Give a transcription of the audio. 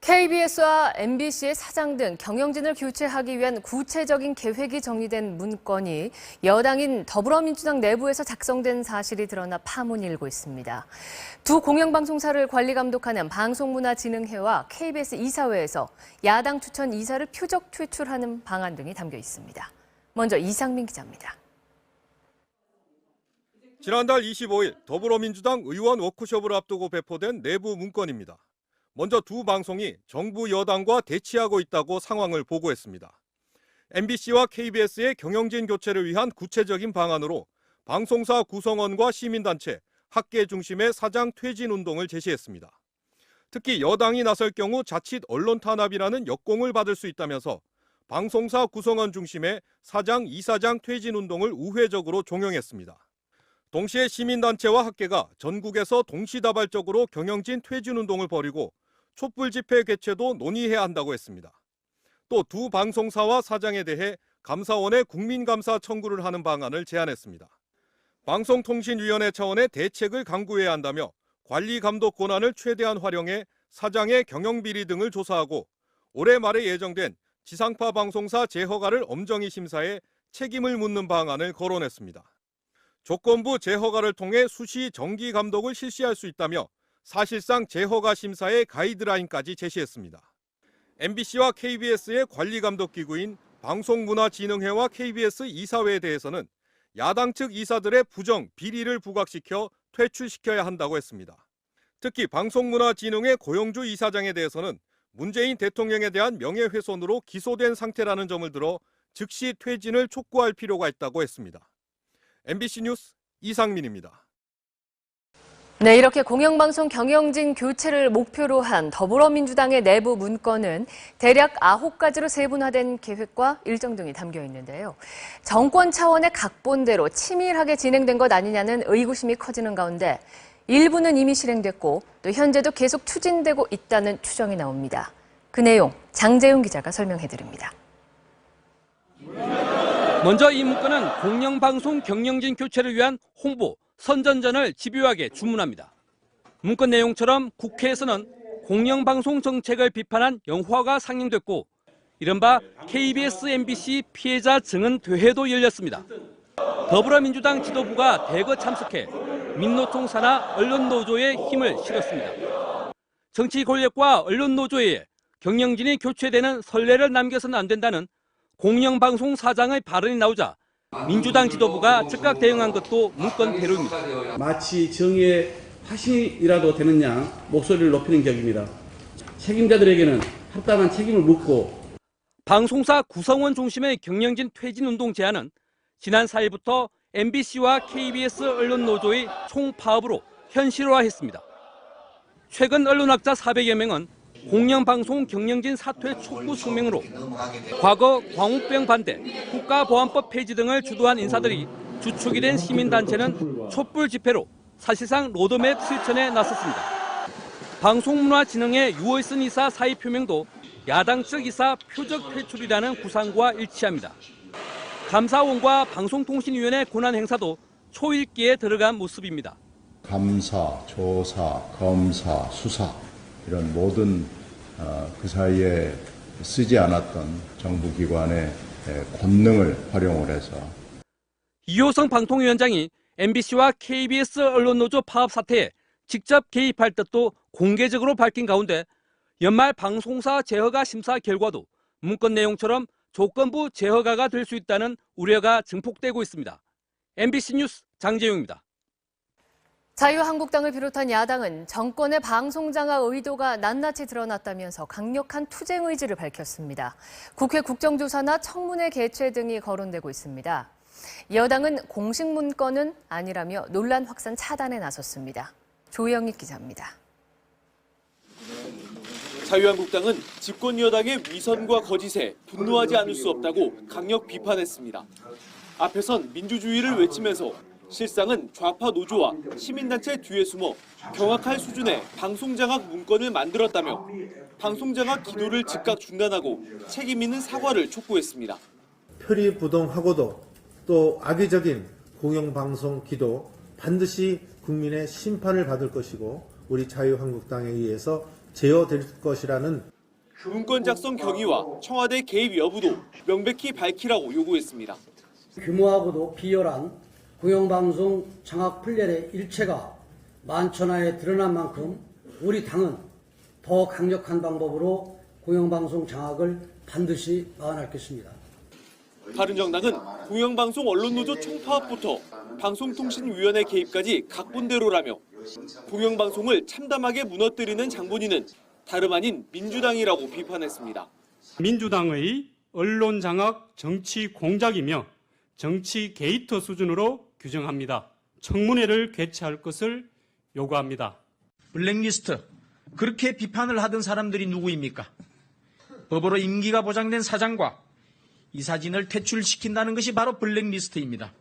KBS와 MBC의 사장 등 경영진을 교체하기 위한 구체적인 계획이 정리된 문건이 여당인 더불어민주당 내부에서 작성된 사실이 드러나 파문이 일고 있습니다. 두 공영방송사를 관리-감독하는 방송문화진흥회와 KBS 이사회에서 야당 추천 이사를 표적 퇴출하는 방안 등이 담겨 있습니다. 먼저 이상민 기자입니다. 지난달 25일 더불어민주당 의원 워크숍을 앞두고 배포된 내부 문건입니다. 먼저 두 방송이 정부 여당과 대치하고 있다고 상황을 보고했습니다. MBC와 KBS의 경영진 교체를 위한 구체적인 방안으로 방송사 구성원과 시민단체, 학계 중심의 사장 퇴진 운동을 제시했습니다. 특히 여당이 나설 경우 자칫 언론 탄압이라는 역공을 받을 수 있다면서 방송사 구성원 중심의 사장, 이사장 퇴진 운동을 우회적으로 종용했습니다. 동시에 시민단체와 학계가 전국에서 동시다발적으로 경영진 퇴진 운동을 벌이고 촛불 집회 개최도 논의해야 한다고 했습니다. 또 두 방송사와 사장에 대해 감사원에 국민감사 청구를 하는 방안을 제안했습니다. 방송통신위원회 차원의 대책을 강구해야 한다며 관리-감독 권한을 최대한 활용해 사장의 경영비리 등을 조사하고 올해 말에 예정된 지상파 방송사 재허가를 엄정히 심사해 책임을 묻는 방안을 거론했습니다. 조건부 재허가를 통해 수시 정기 감독을 실시할 수 있다며 사실상 재허가 심사의 가이드라인까지 제시했습니다. MBC와 KBS의 관리감독기구인 방송문화진흥회와 KBS 이사회에 대해서는 야당 측 이사들의 부정, 비리를 부각시켜 퇴출시켜야 한다고 했습니다. 특히 방송문화진흥회 고영주 이사장에 대해서는 문재인 대통령에 대한 명예훼손으로 기소된 상태라는 점을 들어 즉시 퇴진을 촉구할 필요가 있다고 했습니다. MBC 뉴스 이상민입니다. 네, 이렇게 공영방송 경영진 교체를 목표로 한 더불어민주당의 내부 문건은 대략 9가지로 세분화된 계획과 일정 등이 담겨 있는데요. 정권 차원의 각본대로 치밀하게 진행된 것 아니냐는 의구심이 커지는 가운데 일부는 이미 실행됐고 또 현재도 계속 추진되고 있다는 추정이 나옵니다. 그 내용 장재훈 기자가 설명해드립니다. 먼저 이 문건은 공영방송 경영진 교체를 위한 홍보, 선전전을 집요하게 주문합니다. 문건 내용처럼 국회에서는 공영방송 정책을 비판한 영화가 상영됐고 이른바 KBS, MBC 피해자 증언 대회도 열렸습니다. 더불어민주당 지도부가 대거 참석해 민노총 산하 언론노조에 힘을 실었습니다. 정치 권력과 언론노조에 경영진이 교체되는 선례를 남겨서는 안 된다는 공영방송 사장의 발언이 나오자 민주당 지도부가 즉각 대응한 것도 문건대로입니다. 마치 정의의 화신이라도 되는 양 목소리를 높이는 격입니다. 책임자들에게는 합당한 책임을 묻고 방송사 구성원 중심의 경영진 퇴진 운동 제안은 지난 4일부터 MBC와 KBS 언론노조의 총파업으로 현실화했습니다. 최근 언론학자 400여 명은 공영방송 경영진 사퇴 촉구 성명으로 과거 광우병 반대, 국가보안법 폐지 등을 주도한 인사들이 주축이 된 시민단체는 촛불 집회로 사실상 로드맵 실천에 나섰습니다. 방송문화진흥회 유월선 이사 사의 표명도 야당 측 이사 표적 퇴출이라는 구상과 일치합니다. 감사원과 방송통신위원회 권한 행사도 초읽기에 들어간 모습입니다. 감사, 조사, 검사, 수사 이런 모든 그 사이에 쓰지 않았던 정부기관의 권능을 활용을 해서 이효성 방통위원장이 MBC와 KBS 언론노조 파업 사태에 직접 개입할 뜻도 공개적으로 밝힌 가운데 연말 방송사 재허가 심사 결과도 문건 내용처럼 조건부 재허가가 될 수 있다는 우려가 증폭되고 있습니다. MBC 뉴스 장재용입니다. 자유한국당을 비롯한 야당은 정권의 방송장악 의도가 낱낱이 드러났다면서 강력한 투쟁 의지를 밝혔습니다. 국회 국정조사나 청문회 개최 등이 거론되고 있습니다. 여당은 공식 문건은 아니라며 논란 확산 차단에 나섰습니다. 조영익 기자입니다. 자유한국당은 집권 여당의 위선과 거짓에 분노하지 않을 수 없다고 강력 비판했습니다. 앞에선 민주주의를 외치면서 실상은 좌파 노조와 시민단체 뒤에 숨어 경악할 수준의 방송장악 문건을 만들었다며 방송장악 기도를 즉각 중단하고 책임 있는 사과를 촉구했습니다. 표리부동하고도 또 악의적인 공영방송 기도 반드시 국민의 심판을 받을 것이고 우리 자유한국당에 의해서 제어될 것이라는 문건 작성 경위와 청와대 개입 여부도 명백히 밝히라고 요구했습니다. 규모하고도 비열한 공영방송 장악 플랜의 일체가 만천하에 드러난 만큼 우리 당은 더 강력한 방법으로 공영방송 장악을 반드시 막아낼 것입니다. 바른정당은 공영방송 언론노조 총파업부터 방송통신위원회 개입까지 각본대로라며 공영방송을 참담하게 무너뜨리는 장본인은 다름 아닌 민주당이라고 비판했습니다. 민주당의 언론 장악 정치 공작이며 정치 게이트 수준으로 규정합니다. 청문회를 개최할 것을 요구합니다. 블랙리스트, 그렇게 비판을 하던 사람들이 누구입니까? 법으로 임기가 보장된 사장과 이 사진을 퇴출시킨다는 것이 바로 블랙리스트입니다.